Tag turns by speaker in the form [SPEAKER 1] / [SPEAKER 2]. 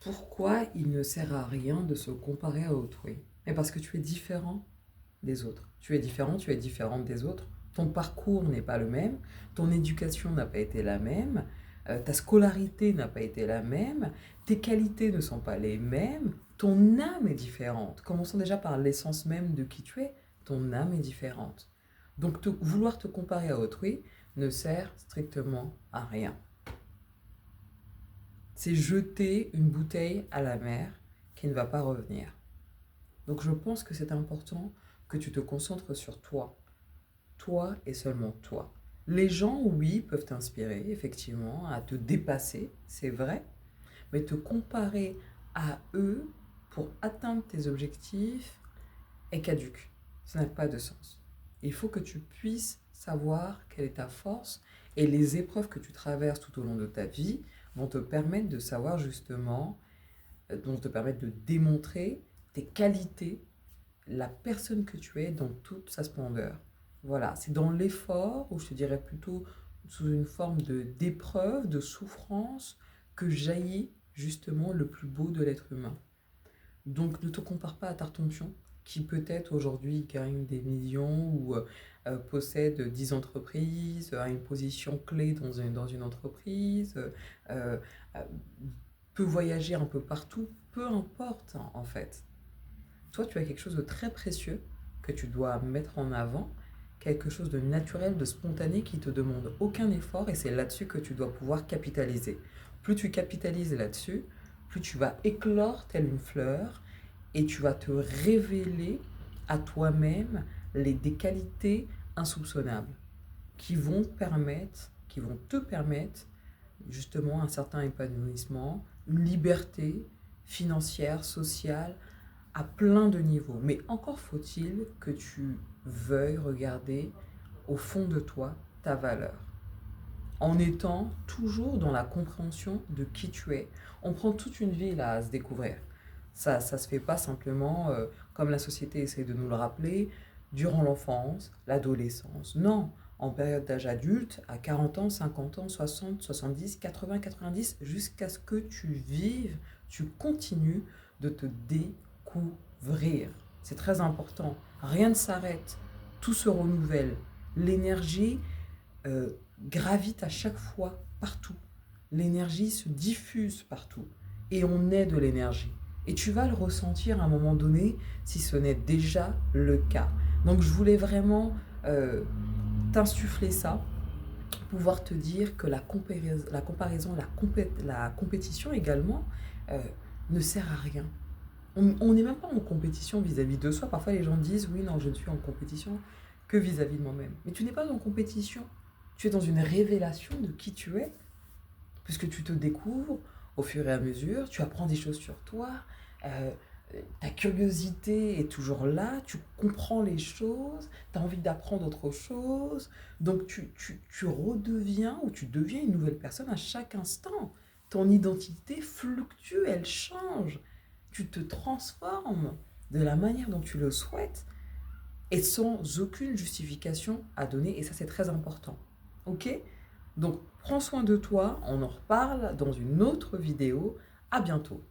[SPEAKER 1] Pourquoi il ne sert à rien de se comparer à autrui? Mais parce que tu es différent des autres. Tu es différent, tu es différente des autres. Ton parcours n'est pas le même, ton éducation n'a pas été la même, ta scolarité n'a pas été la même, tes qualités ne sont pas les mêmes, ton âme est différente. Commençons déjà par l'essence même de qui tu es. Ton âme est différente. Donc vouloir te comparer à autrui ne sert strictement à rien. C'est jeter une bouteille à la mer qui ne va pas revenir. Donc je pense que c'est important que tu te concentres sur toi. Toi et seulement toi. Les gens, oui, peuvent t'inspirer, effectivement, à te dépasser, c'est vrai, mais te comparer à eux pour atteindre tes objectifs est caduque. Ça n'a pas de sens. Il faut que tu puisses savoir quelle est ta force et les épreuves que tu traverses tout au long de ta vie vont te permettre de savoir justement, vont te permettre de démontrer tes qualités, la personne que tu es dans toute sa splendeur. Voilà, c'est dans l'effort, ou je te dirais plutôt sous une forme d'épreuve, de souffrance, que jaillit justement le plus beau de l'être humain. Donc ne te compare pas à Tartampion, qui peut-être aujourd'hui gagne des millions ou possède 10 entreprises, a une position clé dans une entreprise, euh, euh, peut voyager un peu partout, peu importe en fait. Toi, tu as quelque chose de très précieux que tu dois mettre en avant, quelque chose de naturel, de spontané qui te demande aucun effort et c'est là-dessus que tu dois pouvoir capitaliser. Plus tu capitalises là-dessus, plus tu vas éclore telle une fleur et tu vas te révéler à toi-même des qualités insoupçonnables qui vont te permettre justement un certain épanouissement, une liberté financière, sociale, à plein de niveaux. Mais encore faut-il que tu veuilles regarder au fond de toi ta valeur. En étant toujours dans la compréhension de qui tu es. On prend toute une vie là à se découvrir. Ça se fait pas simplement comme la société essaie de nous le rappeler, durant l'enfance, l'adolescence. Non, en période d'âge adulte, à 40 ans, 50 ans, 60, 70, 80, 90, jusqu'à ce que tu vives, tu continues de te découvrir. C'est très important. Rien ne s'arrête. Tout se renouvelle. L'énergie gravite à chaque fois partout. L'énergie se diffuse partout. Et on est de l'énergie. Et tu vas le ressentir à un moment donné si ce n'est déjà le cas. Donc je voulais vraiment t'insuffler ça, pouvoir te dire que la comparaison, la compétition également euh, ne sert à rien. On n'est même pas en compétition vis-à-vis de soi. Parfois les gens disent oui, non, je ne suis en compétition que vis-à-vis de moi-même. Mais tu n'es pas en compétition. Tu es dans une révélation de qui tu es, puisque tu te découvres au fur et à mesure, tu apprends des choses sur toi, euh, ta curiosité est toujours là, tu comprends les choses, tu as envie d'apprendre autre chose, donc tu redeviens ou tu deviens une nouvelle personne à chaque instant. Ton identité fluctue, elle change, tu te transformes de la manière dont tu le souhaites et sans aucune justification à donner, et ça c'est très important. Ok? Donc prends soin de toi, on en reparle dans une autre vidéo. À bientôt.